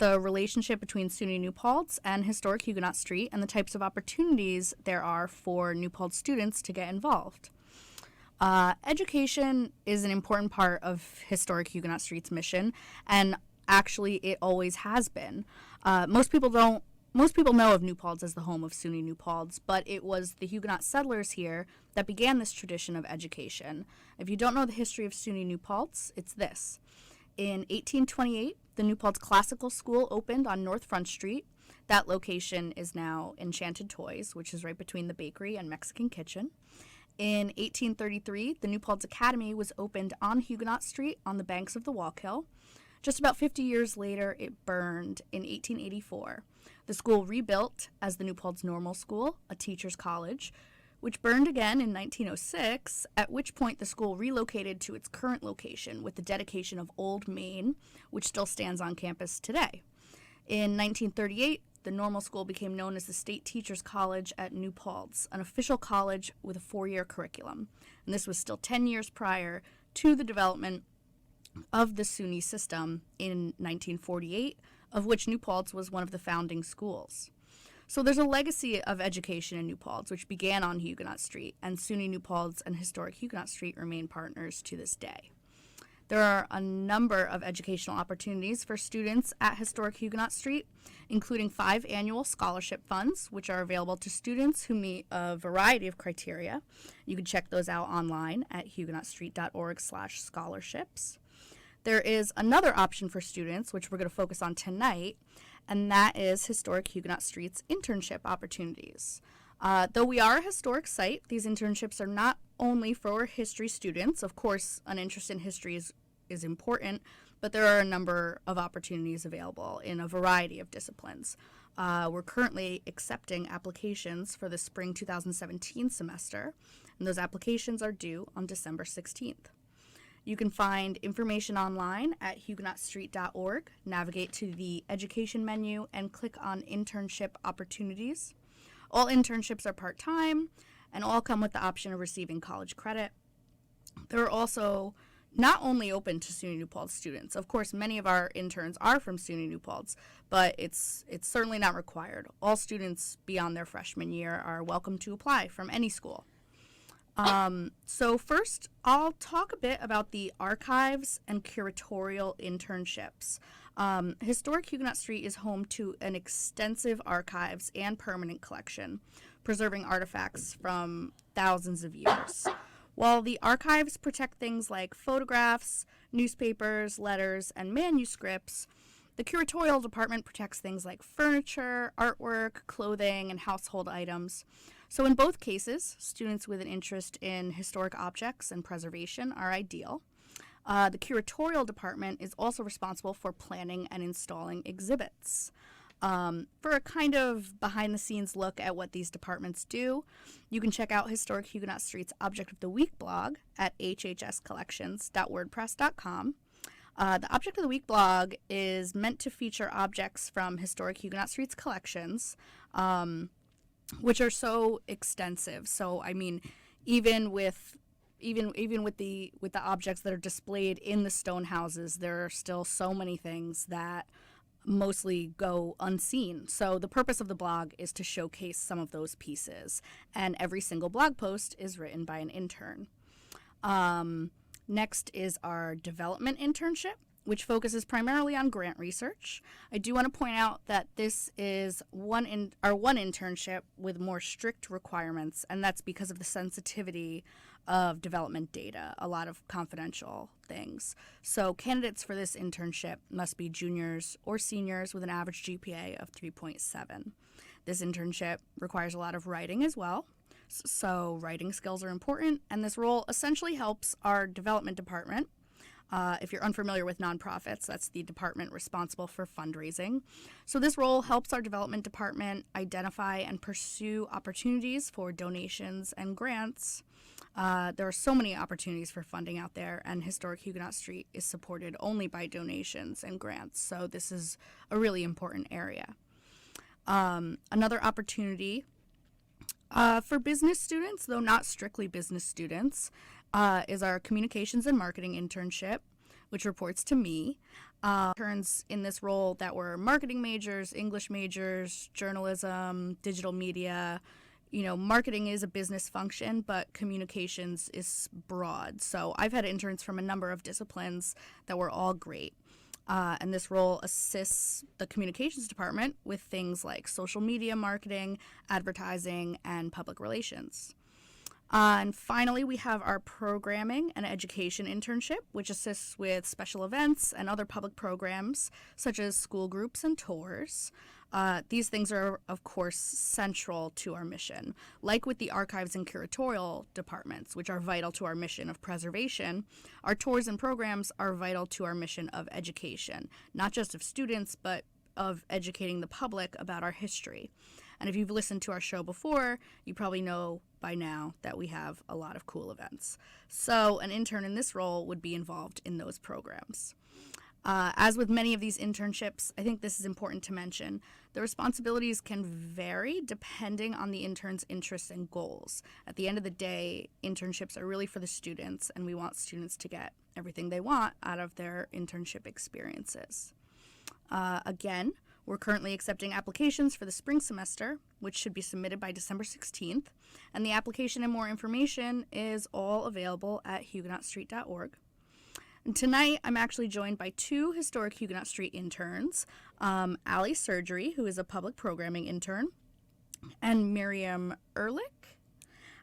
the relationship between SUNY New Paltz and historic Huguenot Street and the types of opportunities there are for New Paltz students to get involved. Education is an important part of historic Huguenot Street's mission, and actually it always has been. Most people know of New Paltz as the home of SUNY New Paltz, but it was the Huguenot settlers here that began this tradition of education. If you don't know the history of SUNY New Paltz, it's this. In 1828, the New Paltz Classical School opened on North Front Street. That location is now Enchanted Toys, which is right between the bakery and Mexican kitchen. In 1833, the New Paltz Academy was opened on Huguenot Street on the banks of the Wallkill. Just about 50 years later, it burned in 1884. The school rebuilt as the New Paltz Normal School, a teacher's college, which burned again in 1906, at which point the school relocated to its current location with the dedication of Old Main, which still stands on campus today. In 1938, the Normal School became known as the State Teachers College at New Paltz, an official college with a 4-year curriculum. And this was still 10 years prior to the development of the SUNY system in 1948, of which New Paltz was one of the founding schools. So there's a legacy of education in New Paltz, which began on Huguenot Street, and SUNY New Paltz and historic Huguenot Street remain partners to this day. There are a number of educational opportunities for students at historic Huguenot Street, including 5 annual scholarship funds, which are available to students who meet a variety of criteria. You can check those out online at huguenotstreet.org/scholarships. There is another option for students, which we're going to focus on tonight, and that is historic Huguenot Street's internship opportunities. Though we are a historic site, these internships are not only for history students. Of course, an interest in history is important, but there are a number of opportunities available in a variety of disciplines. We're currently accepting applications for the spring 2017 semester, and those applications are due on December 16th. You can find information online at huguenotstreet.org, navigate to the education menu, and click on internship opportunities. All internships are part-time, and all come with the option of receiving college credit. They're also not only open to SUNY New Paltz students. Of course, many of our interns are from SUNY New Paltz, but it's certainly not required. All students beyond their freshman year are welcome to apply from any school. So first, I'll talk a bit about the archives and curatorial internships. Historic Huguenot Street is home to an extensive archives and permanent collection, preserving artifacts from thousands of years. While the archives protect things like photographs, newspapers, letters, and manuscripts, the curatorial department protects things like furniture, artwork, clothing, and household items. So in both cases, students with an interest in historic objects and preservation are ideal. The curatorial department is also responsible for planning and installing exhibits. For a kind of behind-the-scenes look at what these departments do, you can check out Historic Huguenot Street's Object of the Week blog at hhscollections.wordpress.com. The Object of the Week blog is meant to feature objects from Historic Huguenot Street's collections, which are so extensive. So, I mean, even with the objects that are displayed in the stone houses, there are still so many things that mostly go unseen. So the purpose of the blog is to showcase some of those pieces, and every single blog post is written by an intern. Next is our development internship, which focuses primarily on grant research. I do want to point out that this is our one internship with more strict requirements, and that's because of the sensitivity of development data, a lot of confidential things. So candidates for this internship must be juniors or seniors with an average GPA of 3.7. This internship requires a lot of writing as well. So writing skills are important, and this role essentially helps our development department. If you're unfamiliar with nonprofits, that's the department responsible for fundraising. So this role helps our development department identify and pursue opportunities for donations and grants. There are so many opportunities for funding out there, and Historic Huguenot Street is supported only by donations and grants, so this is a really important area. Another opportunity for business students, though not strictly business students, is our communications and marketing internship. which reports to me. Interns in this role that were marketing majors, English majors, journalism, digital media. Marketing is a business function, but communications is broad. So I've had interns from a number of disciplines that were all great. And this role assists the communications department with things like social media marketing, advertising, and public relations. And finally, we have our programming and education internship, which assists with special events and other public programs, such as school groups and tours. These things are, of course, central to our mission. Like with the archives and curatorial departments, which are vital to our mission of preservation, our tours and programs are vital to our mission of education, not just of students, but of educating the public about our history. And if you've listened to our show before, you probably know by now that we have a lot of cool events. So an intern in this role would be involved in those programs. As with many of these internships, I think this is important to mention. The responsibilities can vary depending on the intern's interests and goals. At the end of the day, internships are really for the students, and we want students to get everything they want out of their internship experiences. Again, we're currently accepting applications for the spring semester, which should be submitted by December 16th, and the application and more information is all available at huguenotstreet.org. And tonight, I'm actually joined by two historic Huguenot Street interns, Allie Surgery, who is a public programming intern, and Miriam Ehrlich,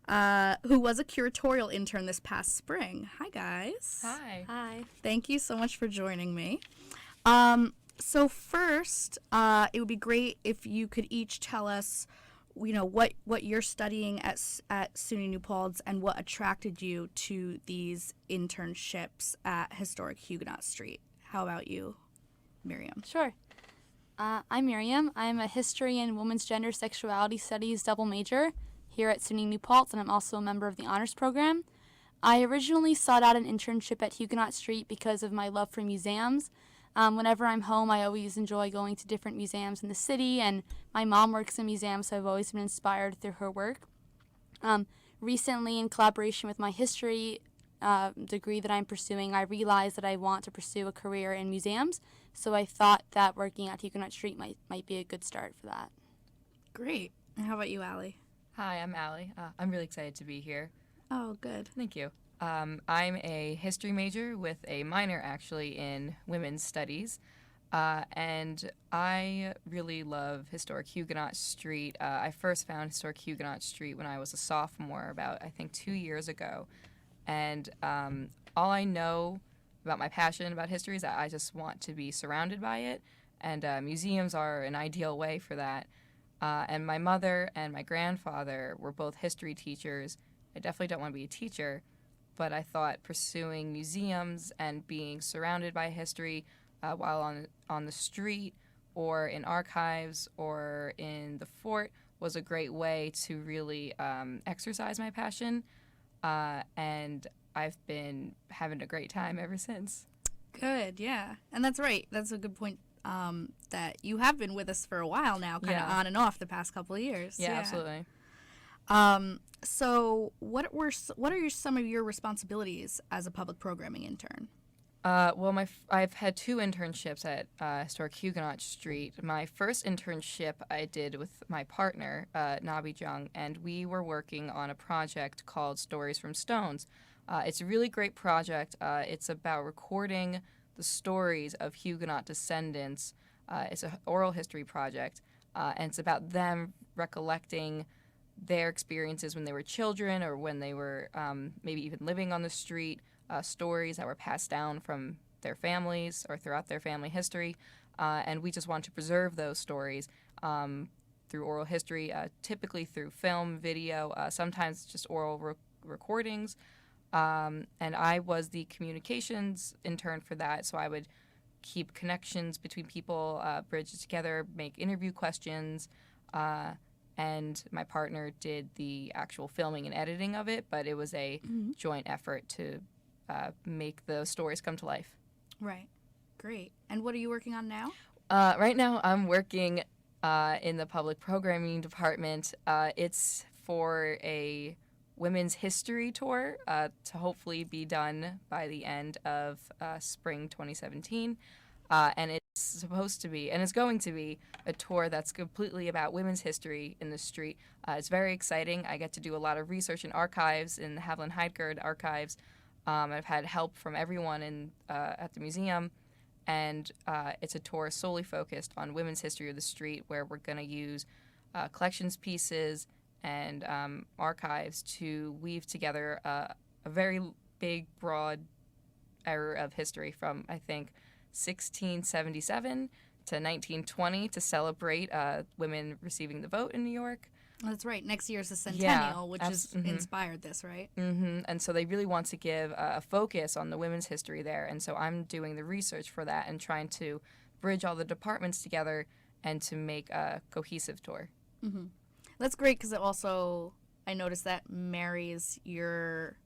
who was a curatorial intern this past spring. Hi, guys. Hi. Hi. Thank you so much for joining me. So first, it would be great if you could each tell us, what you're studying at SUNY New Paltz and what attracted you to these internships at Historic Huguenot Street. How about you, Miriam? Sure. I'm Miriam. I'm a History and Women's Gender Sexuality Studies double major here at SUNY New Paltz, and I'm also a member of the honors program. I originally sought out an internship at Huguenot Street because of my love for museums. Whenever I'm home, I always enjoy going to different museums in the city, and my mom works in museums, so I've always been inspired through her work. Recently, in collaboration with my history degree that I'm pursuing, I realized that I want to pursue a career in museums, so I thought that working at Huguenot Street might be a good start for that. Great. And how about you, Allie? Hi, I'm Allie. I'm really excited to be here. Oh, good. Thank you. I'm a history major with a minor, actually, in women's studies. And I really love Historic Huguenot Street. I first found Historic Huguenot Street when I was a sophomore, about, I think, 2 years ago. And all I know about my passion about history is that I just want to be surrounded by it. And museums are an ideal way for that. And my mother and my grandfather were both history teachers. I definitely don't want to be a teacher, but I thought pursuing museums and being surrounded by history while on the street or in archives or in the fort was a great way to really exercise my passion, and I've been having a great time ever since. Good, yeah. And that's right. That's a good point, that you have been with us for a while now, kind of on and off the past couple of years. Yeah, absolutely. So what are some of your responsibilities as a public programming intern? I've had two internships at Historic Huguenot Street. My first internship I did with my partner, Nabi Jung, and we were working on a project called Stories from Stones. It's a really great project. It's about recording the stories of Huguenot descendants. It's an oral history project, and it's about them recollecting their experiences when they were children or when they were maybe even living on the street, stories that were passed down from their families or throughout their family history. And we just want to preserve those stories through oral history, typically through film, video, sometimes just oral recordings. And I was the communications intern for that, so I would keep connections between people, bridge it together, make interview questions, and my partner did the actual filming and editing of it, but it was a joint effort to make the stories come to life. Right. Great. And what are you working on now? Right now I'm working in the public programming department. It's for a women's history tour to hopefully be done by the end of spring 2017. And it's supposed to be, and it's going to be, a tour that's completely about women's history in the street. It's very exciting. I get to do a lot of research in archives, in the Haviland Heidgard archives. I've had help from everyone at the museum, and it's a tour solely focused on women's history of the street, where we're going to use collections pieces and archives to weave together a very big, broad era of history from, I think, 1677 to 1920 to celebrate women receiving the vote in New York. That's right. Next year's the centennial, which is mm-hmm. inspired this, right? Mm-hmm. And so they really want to give a focus on the women's history there. And so I'm doing the research for that and trying to bridge all the departments together and to make a cohesive tour. Mm-hmm. That's great because it also, I noticed that marries your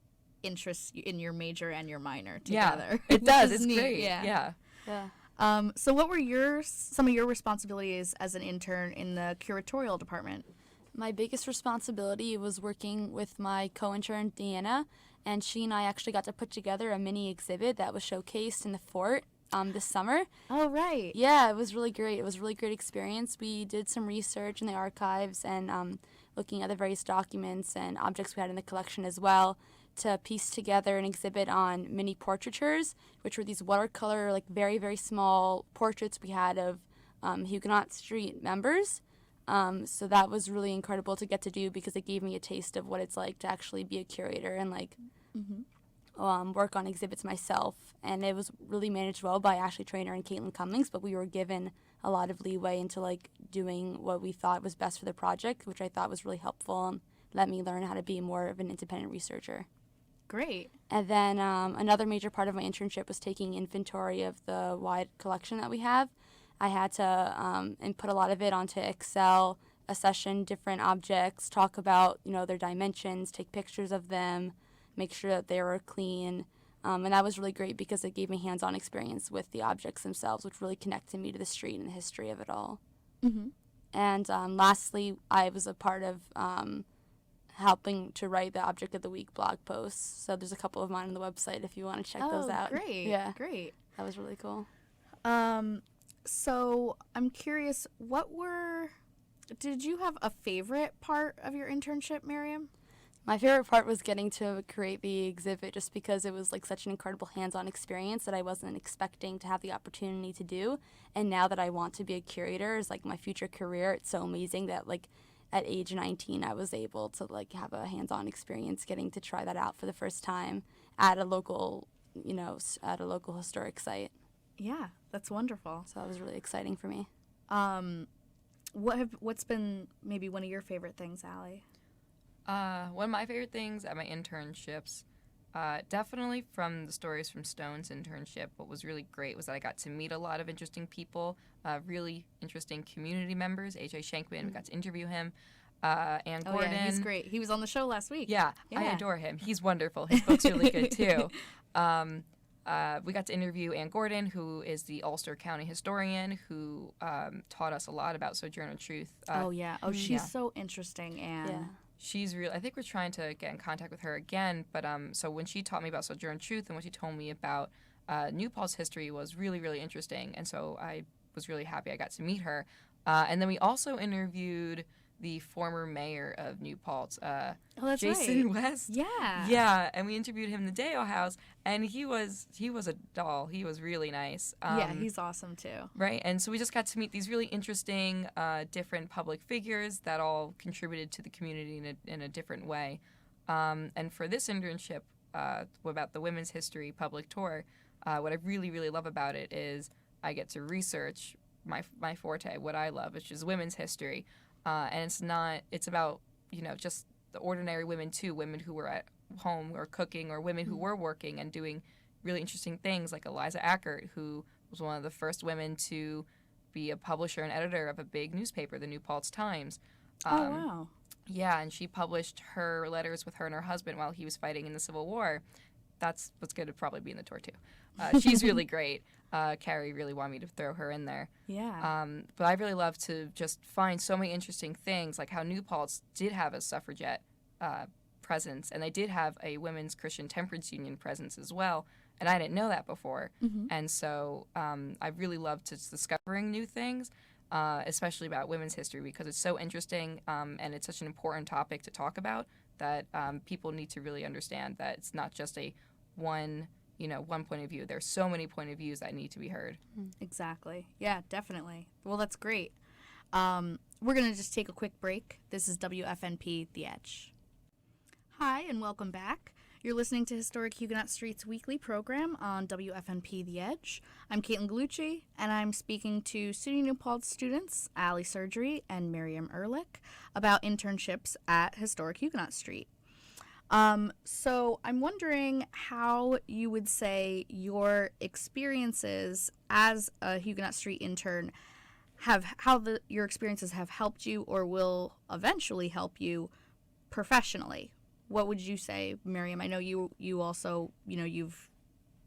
interests in your major and your minor together. Yeah, it does. Which is It's neat. great. Yeah. Yeah. So what were some of your responsibilities as an intern in the curatorial department? My biggest responsibility was working with my co-intern, Deanna, and she and I actually got to put together a mini exhibit that was showcased in the fort this summer. Oh, right. Yeah, it was really great. It was a really great experience. We did some research in the archives and looking at the various documents and objects we had in the collection as well to piece together an exhibit on mini portraitures, which were these watercolor, like very, very small portraits we had of Huguenot Street members. So that was really incredible to get to do because it gave me a taste of what it's like to actually be a curator and work on exhibits myself. And it was really managed well by Ashley Trainer and Caitlin Cummings, but we were given a lot of leeway into doing what we thought was best for the project, which I thought was really helpful and let me learn how to be more of an independent researcher. Great. And then another major part of my internship was taking inventory of the wide collection that we have. I had to input a lot of it onto Excel, accession different objects, talk about their dimensions, take pictures of them, make sure that they were clean. And that was really great because it gave me hands-on experience with the objects themselves, which really connected me to the street and the history of it all. Mm-hmm. And lastly, I was a part of helping to write the Object of the Week blog posts. So there's a couple of mine on the website if you want to check those out. Great. Yeah. Great. That was really cool. So I'm curious, did you have a favorite part of your internship, Miriam? My favorite part was getting to create the exhibit just because it was such an incredible hands-on experience that I wasn't expecting to have the opportunity to do. And now that I want to be a curator as my future career, it's so amazing that at age 19 I was able to have a hands-on experience getting to try that out for the first time at a local, historic site. Yeah, that's wonderful. So that was really exciting for me. What's been maybe one of your favorite things, Allie? One of my favorite things at my internships, definitely from the Stories from Stones internship, what was really great was that I got to meet a lot of interesting people, really interesting community members. A.J. Shankman, we got to interview him. Ann Gordon. Yeah, he's great. He was on the show last week. Yeah, I adore him. He's wonderful. His book's really good, too. We got to interview Ann Gordon, who is the Ulster County historian, who taught us a lot about Sojourner Truth. She's so interesting, Anne. Yeah. She's real. I think we're trying to get in contact with her again. But so when she taught me about Sojourner Truth and when she told me about New Paltz history was really, really interesting. And so I was really happy I got to meet her. And then we also interviewed the former mayor of New Paltz, that's Jason right. West. Yeah. Yeah, and we interviewed him in the Deo House, and he was a doll. He was really nice. He's awesome too. Right, and so we just got to meet these really interesting, different public figures that all contributed to the community in a different way. And for this internship, about the Women's History public tour, what I really, really love about it is I get to research my forte, what I love, which is women's history. And it's about, just the ordinary women too, women who were at home or cooking or women who were working and doing really interesting things like Eliza Ackert, who was one of the first women to be a publisher and editor of a big newspaper, the New Paltz Times. Oh, wow. Yeah, and she published her letters with her and her husband while he was fighting in the Civil War. That's what's going to probably be in the tour too. She's really great. Carrie really wanted me to throw her in there. Yeah. But I really love to just find so many interesting things, like how New Paltz did have a suffragette presence, and they did have a Women's Christian Temperance Union presence as well, and I didn't know that before. And so I really love just discovering new things, especially about women's history, because it's so interesting, and it's such an important topic to talk about that people need to really understand that it's not just a one point of view. There's so many point of views that need to be heard. Exactly. Yeah, definitely. Well, that's great. We're going to just take a quick break. This is WFNP The Edge. Hi, and welcome back. You're listening to Historic Huguenot Street's weekly program on WFNP The Edge. I'm Caitlin Gallucci, and I'm speaking to SUNY New Paltz students, Ali Surgery and Miriam Ehrlich, about internships at Historic Huguenot Street. So I'm wondering how you would say your experiences as a Huguenot Street intern your experiences have helped you or will eventually help you professionally. What would you say, Miriam? I know you also, you've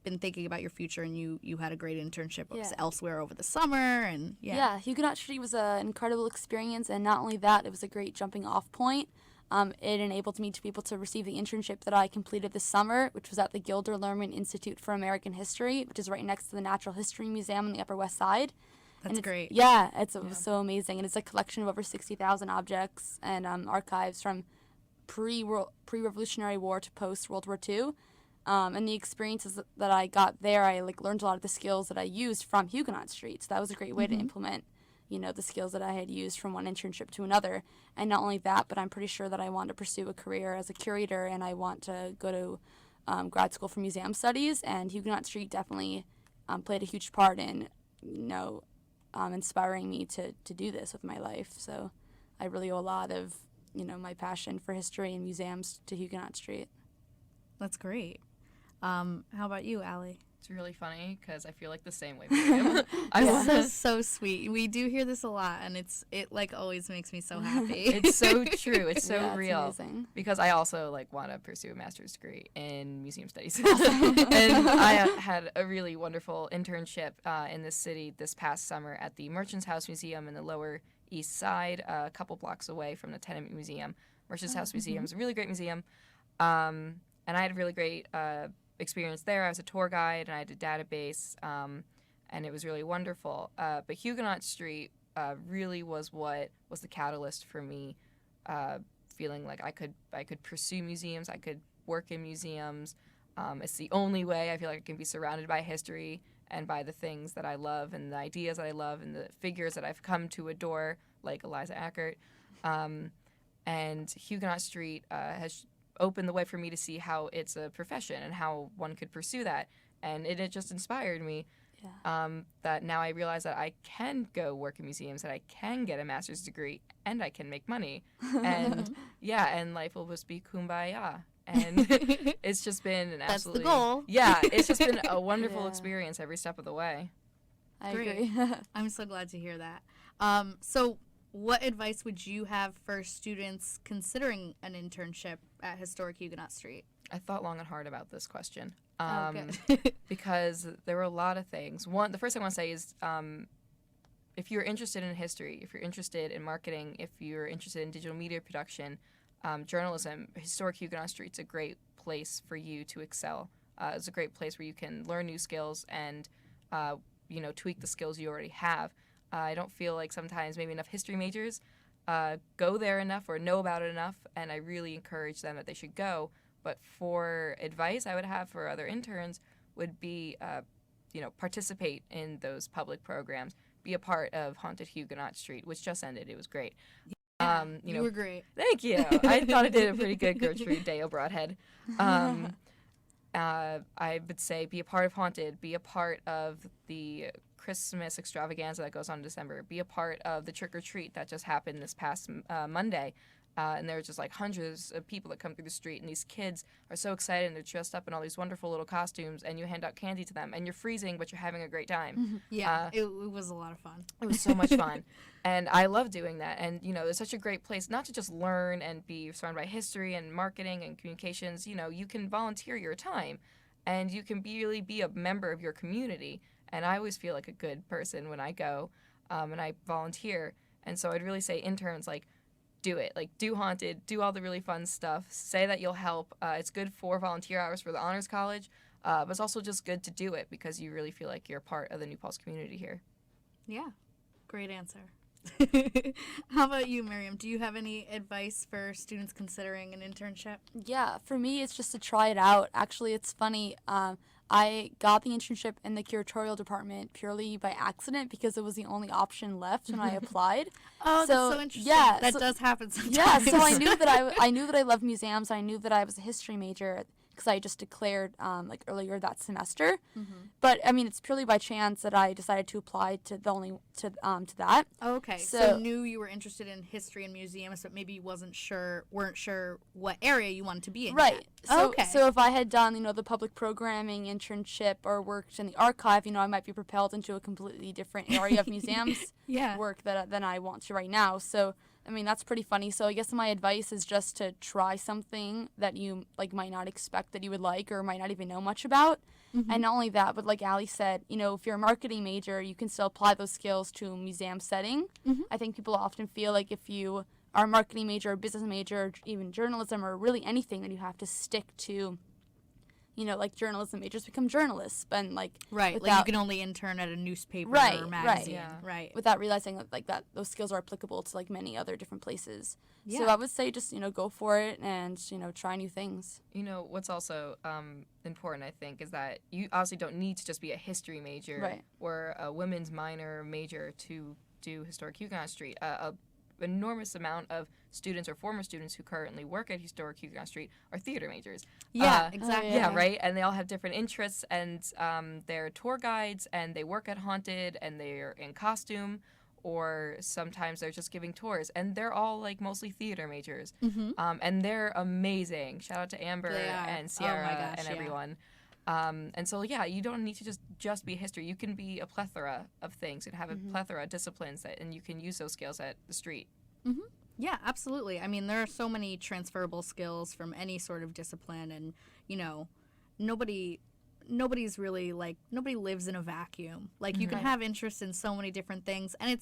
been thinking about your future, and you had a great internship elsewhere over the summer, and Yeah, Huguenot Street was an incredible experience, and not only that, it was a great jumping off point. It enabled me to be able to receive the internship that I completed this summer, which was at the Gilder Lehrman Institute for American History, which is right next to the Natural History Museum on the Upper West Side. That's great. Yeah, it was so amazing, and it's a collection of over 60,000 objects and archives from pre-Revolutionary War to post-World War II. And the experiences that I got there, I learned a lot of the skills that I used from Huguenot Street. So that was a great way to implement, the skills that I had used from one internship to another. And not only that, but I'm pretty sure that I want to pursue a career as a curator, and I want to go to grad school for museum studies. And Huguenot Street definitely played a huge part in, inspiring me to do this with my life. So I really owe a lot of, my passion for history and museums to Huguenot Street. That's great. How about you, Ali? It's really funny because I feel like the same way. This is so sweet. We do hear this a lot, and it always makes me so happy. It's so true. It's so real. It's amazing. Because I also want to pursue a master's degree in museum studies, and I had a really wonderful internship in this city this past summer at the Merchants House Museum in the Lower East Side, a couple blocks away from the Tenement Museum. Merchants House Museum is a really great museum, and I had a really great experience there. I was a tour guide, and I had a database, and it was really wonderful. But Huguenot Street really was what was the catalyst for me feeling like I could pursue museums, I could work in museums. It's the only way I feel like I can be surrounded by history and by the things that I love and the ideas that I love and the figures that I've come to adore, like Eliza Ackert. And Huguenot Street has opened the way for me to see how it's a profession and how one could pursue that. And it just inspired me that now I realize that I can go work in museums, that I can get a master's degree, and I can make money. And and life will just be kumbaya. And it's just been an absolutely... That's the goal. Yeah, it's just been a wonderful experience every step of the way. I Great. agree. I'm so glad to hear that. So what advice would you have for students considering an internship at Historic Huguenot Street? I thought long and hard about this question Okay. because there were a lot of things. The first thing I want to say is if you're interested in history, if you're interested in marketing, if you're interested in digital media production, journalism, Historic Huguenot Street's a great place for you to excel. It's a great place where you can learn new skills and tweak the skills you already have. I don't feel like sometimes maybe enough history majors go there enough or know about it enough, and I really encourage them that they should go. But for advice I would have for other interns would be, participate in those public programs. Be a part of Haunted Huguenot Street, which just ended. It was great. You were great. Thank you. I thought I did a pretty good Gertrude Dale Broadhead. I would say be a part of Haunted. Be a part of the Christmas extravaganza that goes on in December. Be a part of the trick-or-treat that just happened this past Monday. And there were just hundreds of people that come through the street, and these kids are so excited, and they're dressed up in all these wonderful little costumes, and you hand out candy to them, and you're freezing, but you're having a great time. Yeah, it was a lot of fun. It was so much fun, and I love doing that. And it's such a great place not to just learn and be surrounded by history and marketing and communications. You can volunteer your time, and you can really be a member of your community. And I always feel like a good person when I go and I volunteer. And so I'd really say interns, do it. Like, do Haunted, do all the really fun stuff, say that you'll help. It's good for volunteer hours for the Honors College, but it's also just good to do it because you really feel like you're part of the New Paltz community here. Yeah, great answer. How about you, Miriam? Do you have any advice for students considering an internship? Yeah, for me, it's just to try it out. Actually, it's funny. I got the internship in the curatorial department purely by accident because it was the only option left when I applied. Oh, that's so interesting. Yeah, that does happen sometimes. Yeah, so I knew that I knew that I loved museums. I knew that I was a history major because I just declared like earlier that semester. But I mean, it's purely by chance that I decided to apply to to that. Okay, so knew you were interested in history and museums, but maybe you weren't sure what area you wanted to be in. Right. Yet. So, okay. So if I had done, the public programming internship or worked in the archive, I might be propelled into a completely different area of museums work than I want to right now. So, I mean, that's pretty funny. So I guess my advice is just to try something that you might not expect that you would like or might not even know much about. And not only that, but like Allie said, if you're a marketing major, you can still apply those skills to a museum setting. I think people often feel like if you are a marketing major or business major or even journalism or really anything, then you have to stick to, like journalism majors become journalists. But right, without, like you can only intern at a newspaper or magazine. Right. Without realizing that those skills are applicable to many other different places. Yeah. So I would say just, go for it and, try new things. What's also important, I think, is that you obviously don't need to just be a history major or a women's minor major to do Historic Huguenot Street. Enormous amount of students or former students who currently work at Historic Huguenot Street are theater majors. Yeah, exactly. Yeah, right? And they all have different interests, and they're tour guides, and they work at Haunted, and they're in costume, or sometimes they're just giving tours, and they're all mostly theater majors. And they're amazing. Shout out to Amber and Sierra and everyone. And so, you don't need to just be history. You can be a plethora of things and have a plethora of disciplines and you can use those skills at the street. Yeah, absolutely. I mean, there are so many transferable skills from any sort of discipline, and, nobody lives in a vacuum. You can have interest in so many different things. And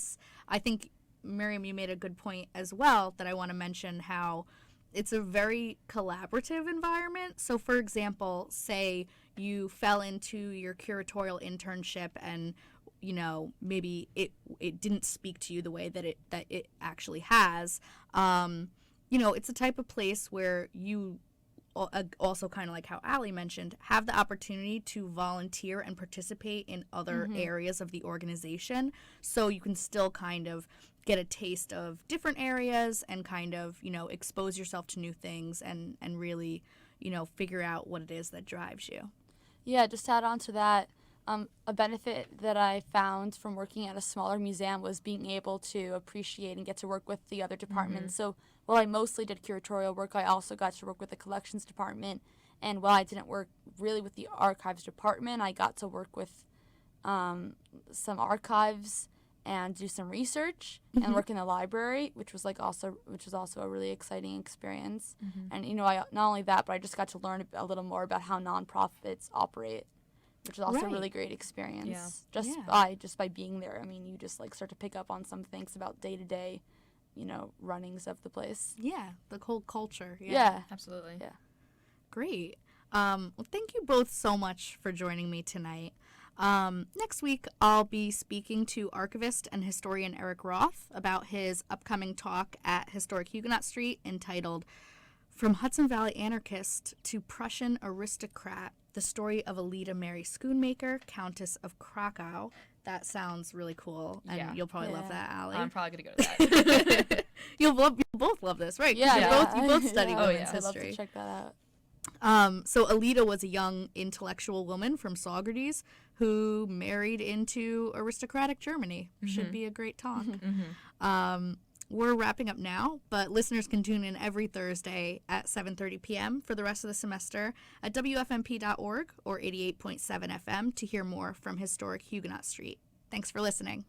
I think, Miriam, you made a good point as well that I want to mention how it's a very collaborative environment. So, for example, say you fell into your curatorial internship and, maybe it didn't speak to you the way that it actually has. It's a type of place where you also, kind of like how Allie mentioned, have the opportunity to volunteer and participate in other areas of the organization. So you can still kind of get a taste of different areas and kind of, expose yourself to new things and really, figure out what it is that drives you. Yeah, just to add on to that, a benefit that I found from working at a smaller museum was being able to appreciate and get to work with the other departments. So while I mostly did curatorial work, I also got to work with the collections department. And while I didn't work really with the archives department, I got to work with some archives and do some research and work in the library, which was also a really exciting experience. And I not only that, but I just got to learn a little more about how nonprofits operate, which is also a really great experience. Just by being there. I mean, you just start to pick up on some things about day-to-day, runnings of the place. Yeah, the whole culture. Yeah. Absolutely. Yeah. Great. Well, thank you both so much for joining me tonight. Next week, I'll be speaking to archivist and historian Eric Roth about his upcoming talk at Historic Huguenot Street entitled From Hudson Valley Anarchist to Prussian Aristocrat, the story of Alida Mary Schoonmaker, Countess of Krakow. That sounds really cool, and you'll probably love that, Allie. I'm probably going to go to that. You'll both love this, right? Yeah. You both study women's I'd love history. to check that out. So Alida was a young intellectual woman from Saugerties who married into aristocratic Germany. Should be a great talk. We're wrapping up now, but listeners can tune in every Thursday at 7:30 p.m. for the rest of the semester at WFNP.org or 88.7 FM to hear more from Historic Huguenot Street. Thanks for listening.